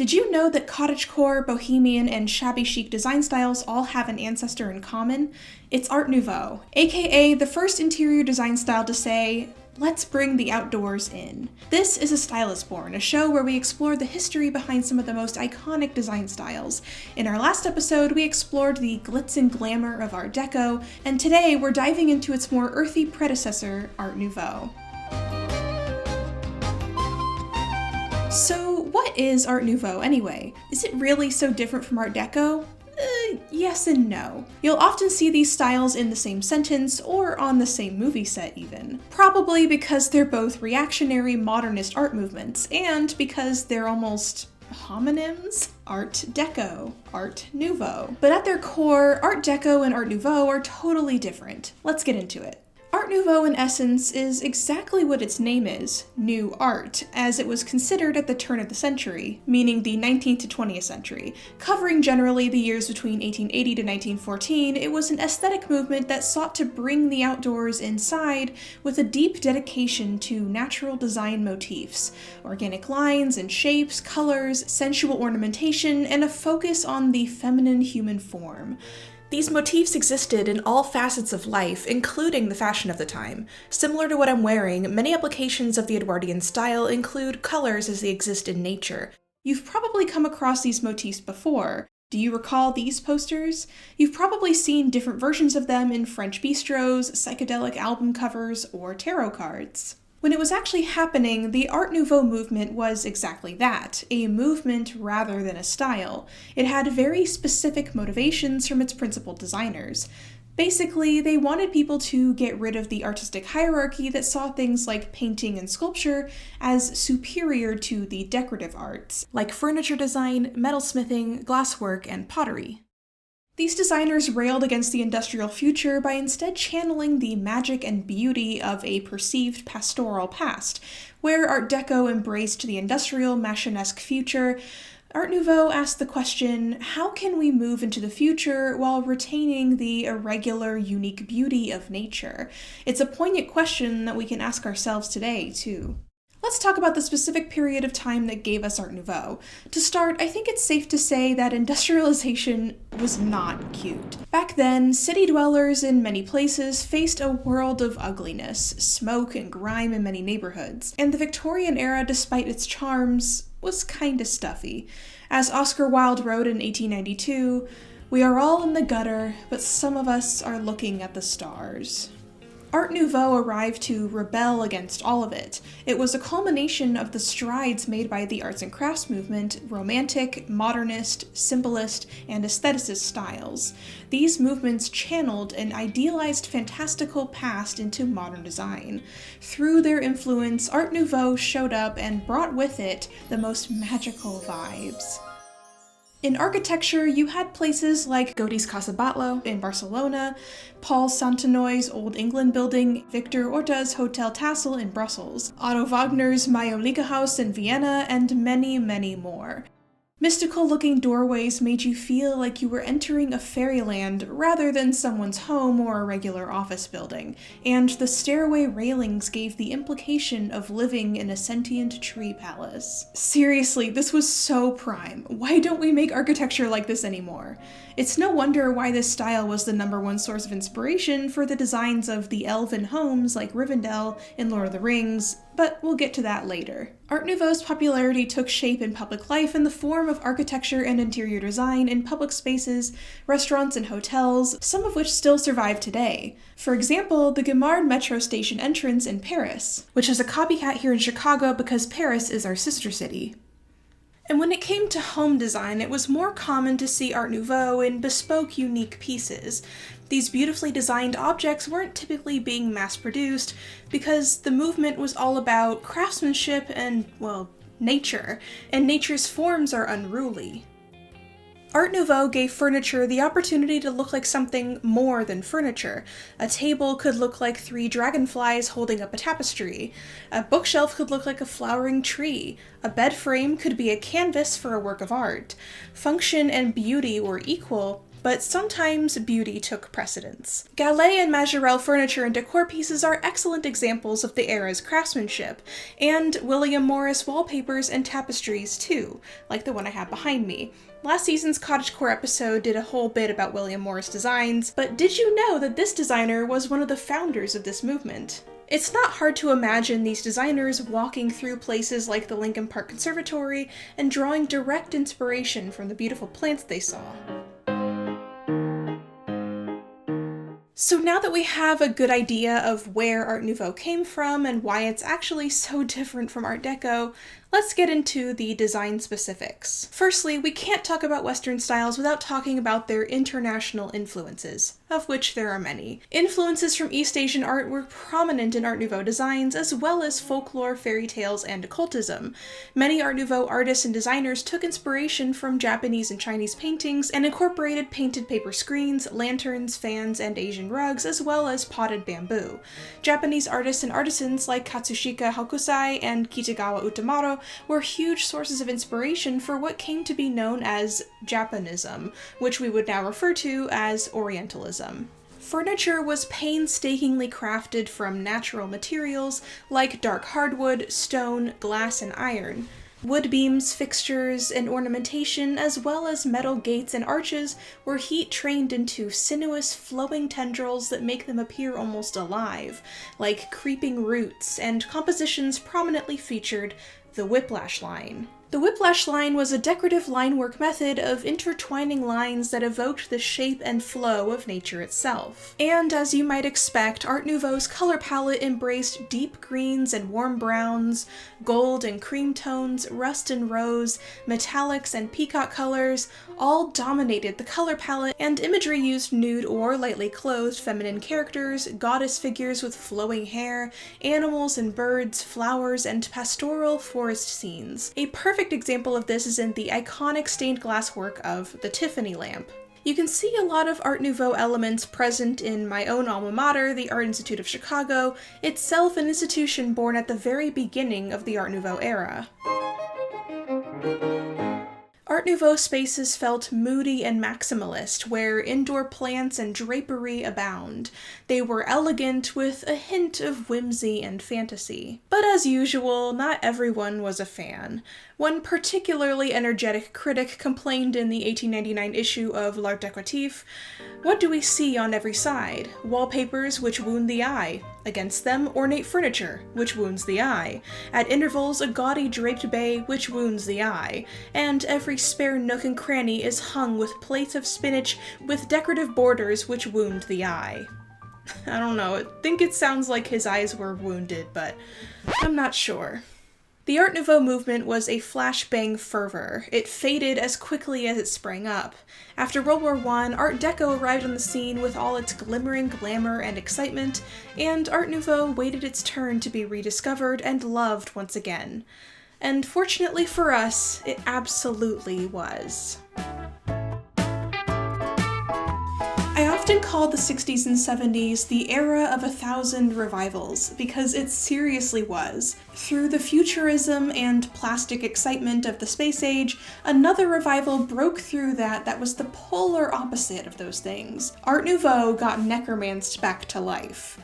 Did you know that cottagecore, bohemian, and shabby chic design styles all have an ancestor in common? It's Art Nouveau, aka the first interior design style to say, let's bring the outdoors in. This is A Style Is Born, a show where we explore the history behind some of the most iconic design styles. In our last episode, we explored the glitz and glamour of Art Deco, and today we're diving into its more earthy predecessor, Art Nouveau. So what is Art Nouveau anyway? Is it really so different from Art Deco? Yes and no. You'll often see these styles in the same sentence or on the same movie set even. Probably because they're both reactionary modernist art movements and because they're almost homonyms. Art Deco, Art Nouveau. But at their core, Art Deco and Art Nouveau are totally different. Let's get into it. Art Nouveau, in essence, is exactly what its name is, new art, as it was considered at the turn of the century, meaning the 19th to 20th century. Covering generally the years between 1880 to 1914, it was an aesthetic movement that sought to bring the outdoors inside with a deep dedication to natural design motifs, organic lines and shapes, colors, sensual ornamentation, and a focus on the feminine human form. These motifs existed in all facets of life, including the fashion of the time. Similar to what I'm wearing, many applications of the Edwardian style include colors as they exist in nature. You've probably come across these motifs before. Do you recall these posters? You've probably seen different versions of them in French bistros, psychedelic album covers, or tarot cards. When it was actually happening, the Art Nouveau movement was exactly that, a movement rather than a style. It had very specific motivations from its principal designers. Basically, they wanted people to get rid of the artistic hierarchy that saw things like painting and sculpture as superior to the decorative arts, like furniture design, metalsmithing, glasswork, and pottery. These designers railed against the industrial future by instead channeling the magic and beauty of a perceived pastoral past. Where Art Deco embraced the industrial, Machinesque future, Art Nouveau asked the question, how can we move into the future while retaining the irregular, unique beauty of nature? It's a poignant question that we can ask ourselves today, too. Let's talk about the specific period of time that gave us Art Nouveau. To start, I think it's safe to say that industrialization was not cute. Back then, city dwellers in many places faced a world of ugliness, smoke and grime in many neighborhoods, and the Victorian era, despite its charms, was kinda stuffy. As Oscar Wilde wrote in 1892, "We are all in the gutter, but some of us are looking at the stars." Art Nouveau arrived to rebel against all of it. It was a culmination of the strides made by the arts and crafts movement, romantic, modernist, symbolist, and aestheticist styles. These movements channeled an idealized fantastical past into modern design. Through their influence, Art Nouveau showed up and brought with it the most magical vibes. In architecture, you had places like Gaudí's Casa Batlló in Barcelona, Paul Santanoy's Old England building, Victor Orta's Hotel Tassel in Brussels, Otto Wagner's Majolica House in Vienna, and many, many more. Mystical-looking doorways made you feel like you were entering a fairyland rather than someone's home or a regular office building, and the stairway railings gave the implication of living in a sentient tree palace. Seriously, this was so prime. Why don't we make architecture like this anymore? It's no wonder why this style was the #1 source of inspiration for the designs of the elven homes like Rivendell in Lord of the Rings, but we'll get to that later. Art Nouveau's popularity took shape in public life in the form of architecture and interior design in public spaces, restaurants, and hotels, some of which still survive today. For example, the Guimard metro station entrance in Paris, which is a copycat here in Chicago because Paris is our sister city. And when it came to home design, it was more common to see Art Nouveau in bespoke, unique pieces. These beautifully designed objects weren't typically being mass-produced because the movement was all about craftsmanship and, well, nature, and nature's forms are unruly. Art Nouveau gave furniture the opportunity to look like something more than furniture. A table could look like 3 dragonflies holding up a tapestry. A bookshelf could look like a flowering tree. A bed frame could be a canvas for a work of art. Function and beauty were equal, but sometimes beauty took precedence. Gallet and Majorelle furniture and decor pieces are excellent examples of the era's craftsmanship, and William Morris wallpapers and tapestries too, like the one I have behind me. Last season's Cottagecore episode did a whole bit about William Morris designs, but did you know that this designer was one of the founders of this movement? It's not hard to imagine these designers walking through places like the Lincoln Park Conservatory and drawing direct inspiration from the beautiful plants they saw. So now that we have a good idea of where Art Nouveau came from and why it's actually so different from Art Deco, let's get into the design specifics. Firstly, we can't talk about Western styles without talking about their international influences, of which there are many. Influences from East Asian art were prominent in Art Nouveau designs, as well as folklore, fairy tales, and occultism. Many Art Nouveau artists and designers took inspiration from Japanese and Chinese paintings and incorporated painted paper screens, lanterns, fans, and Asian rugs, as well as potted bamboo. Japanese artists and artisans like Katsushika Hokusai and Kitagawa Utamaro were huge sources of inspiration for what came to be known as Japanism, which we would now refer to as Orientalism. Furniture was painstakingly crafted from natural materials like dark hardwood, stone, glass, and iron. Wood beams, fixtures, and ornamentation, as well as metal gates and arches, were heat-trained into sinuous, flowing tendrils that make them appear almost alive, like creeping roots, and compositions prominently featured the whiplash line. The whiplash line was a decorative linework method of intertwining lines that evoked the shape and flow of nature itself. And as you might expect, Art Nouveau's color palette embraced deep greens and warm browns, gold and cream tones, rust and rose, metallics and peacock colors, all dominated the color palette, and imagery used nude or lightly clothed feminine characters, goddess figures with flowing hair, animals and birds, flowers, and pastoral forest scenes. A perfect example of this is in the iconic stained glass work of the Tiffany lamp. You can see a lot of Art Nouveau elements present in my own alma mater, the Art Institute of Chicago, itself an institution born at the very beginning of the Art Nouveau era. Art Nouveau spaces felt moody and maximalist, where indoor plants and drapery abound. They were elegant with a hint of whimsy and fantasy. But as usual, not everyone was a fan. One particularly energetic critic complained in the 1899 issue of L'Art Décoratif, "What do we see on every side? Wallpapers which wound the eye. Against them, ornate furniture, which wounds the eye. At intervals, a gaudy draped bay, which wounds the eye. And every spare nook and cranny is hung with plates of spinach with decorative borders which wound the eye." I don't know, I think it sounds like his eyes were wounded, but I'm not sure. The Art Nouveau movement was a flashbang fervor. It faded as quickly as it sprang up. After World War I, Art Deco arrived on the scene with all its glimmering glamour and excitement, and Art Nouveau waited its turn to be rediscovered and loved once again. And fortunately for us, it absolutely was. I often call the 60s and 70s the era of 1,000 revivals, because it seriously was. Through the futurism and plastic excitement of the space age, another revival broke through that was the polar opposite of those things. Art Nouveau got necromanced back to life.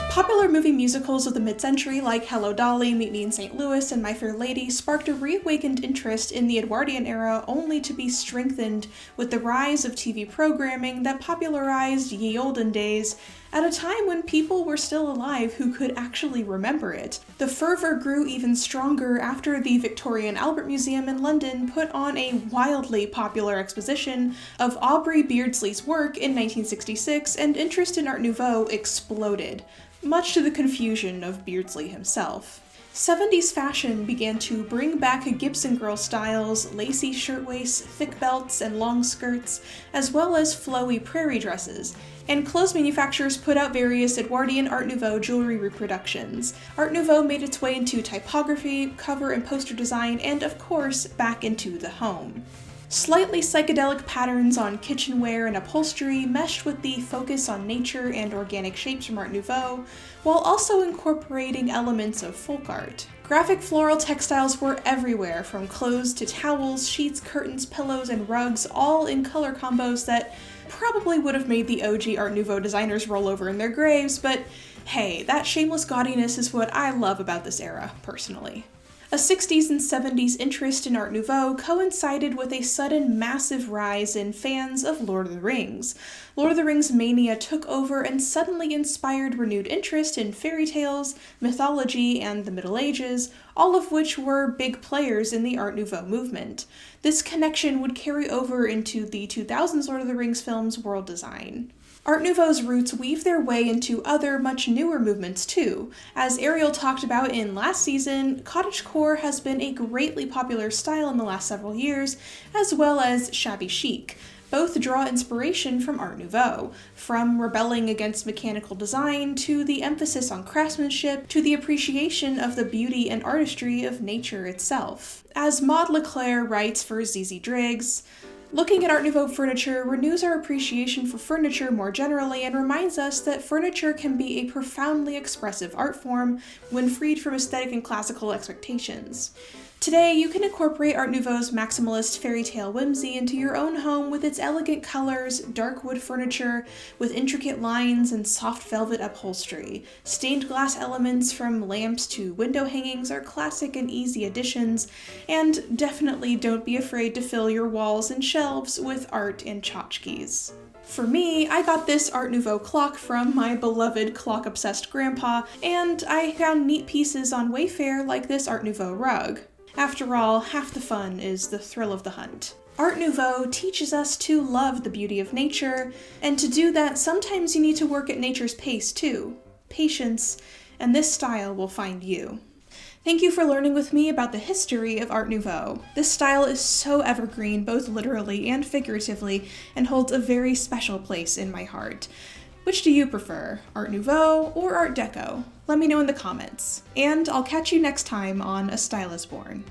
Popular movie musicals of the mid-century like Hello Dolly, Meet Me in St. Louis, and My Fair Lady sparked a reawakened interest in the Edwardian era, only to be strengthened with the rise of TV programming that popularized Ye Olden Days at a time when people were still alive who could actually remember it. The fervor grew even stronger after the Victoria and Albert Museum in London put on a wildly popular exposition of Aubrey Beardsley's work in 1966, and interest in Art Nouveau exploded, much to the confusion of Beardsley himself. 70s fashion began to bring back Gibson girl styles, lacy shirtwaists, thick belts, and long skirts, as well as flowy prairie dresses, and clothes manufacturers put out various Edwardian Art Nouveau jewelry reproductions. Art Nouveau made its way into typography, cover and poster design, and of course, back into the home. Slightly psychedelic patterns on kitchenware and upholstery meshed with the focus on nature and organic shapes from Art Nouveau, while also incorporating elements of folk art. Graphic floral textiles were everywhere, from clothes to towels, sheets, curtains, pillows, and rugs, all in color combos that probably would have made the OG Art Nouveau designers roll over in their graves, but hey, that shameless gaudiness is what I love about this era, personally. A 60s and 70s interest in Art Nouveau coincided with a sudden massive rise in fans of Lord of the Rings. Lord of the Rings mania took over and suddenly inspired renewed interest in fairy tales, mythology, and the Middle Ages, all of which were big players in the Art Nouveau movement. This connection would carry over into the 2000s Lord of the Rings film's world design. Art Nouveau's roots weave their way into other, much newer movements too. As Ariel talked about in last season, Cottagecore has been a greatly popular style in the last several years, as well as shabby chic. Both draw inspiration from Art Nouveau, from rebelling against mechanical design to the emphasis on craftsmanship to the appreciation of the beauty and artistry of nature itself. As Maud Leclerc writes for ZZ Driggs, looking at Art Nouveau furniture renews our appreciation for furniture more generally and reminds us that furniture can be a profoundly expressive art form when freed from aesthetic and classical expectations. Today, you can incorporate Art Nouveau's maximalist fairy tale whimsy into your own home with its elegant colors, dark wood furniture with intricate lines and soft velvet upholstery. Stained glass elements from lamps to window hangings are classic and easy additions, and definitely don't be afraid to fill your walls and shelves with art and tchotchkes. For me, I got this Art Nouveau clock from my beloved clock-obsessed grandpa, and I found neat pieces on Wayfair like this Art Nouveau rug. After all, half the fun is the thrill of the hunt. Art Nouveau teaches us to love the beauty of nature, and to do that, sometimes you need to work at nature's pace too. Patience, and this style will find you. Thank you for learning with me about the history of Art Nouveau. This style is so evergreen, both literally and figuratively, and holds a very special place in my heart. Which do you prefer, Art Nouveau or Art Deco? Let me know in the comments. And I'll catch you next time on A Style is Born.